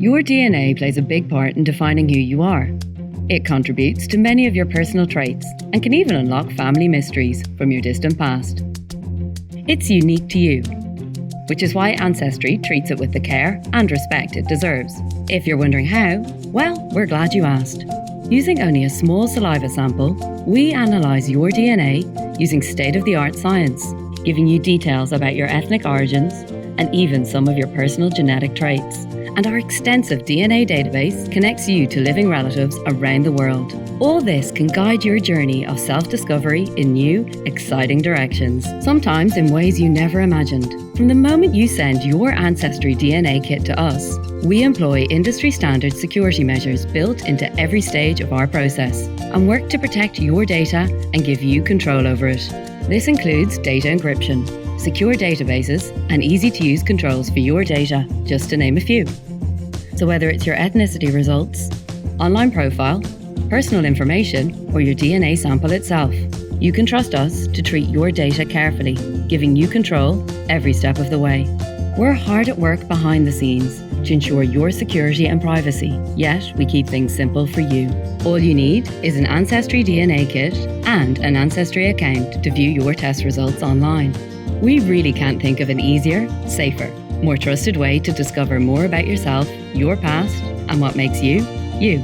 Your DNA plays a big part in defining who you are. It contributes to many of your personal traits and can even unlock family mysteries from your distant past. It's unique to you, which is why Ancestry treats it with the care and respect it deserves. If you're wondering how, well, we're glad you asked. Using only a small saliva sample, we analyse your DNA using state-of-the-art science, giving you details about your ethnic origins and even some of your personal genetic traits. And our extensive DNA database connects you to living relatives around the world. All this can guide your journey of self-discovery in new, exciting directions, sometimes in ways you never imagined. From the moment you send your AncestryDNA kit to us, we employ industry-standard security measures built into every stage of our process and work to protect your data and give you control over it. This includes data encryption, secure databases, and easy-to-use controls for your data, just to name a few. So whether it's your ethnicity results, online profile, personal information, or your DNA sample itself, you can trust us to treat your data carefully, giving you control every step of the way. We're hard at work behind the scenes to ensure your security and privacy, yet we keep things simple for you. All you need is an AncestryDNA kit and an Ancestry account to view your test results online. We really can't think of an easier, safer, more trusted way to discover more about yourself, your past, and what makes you, you.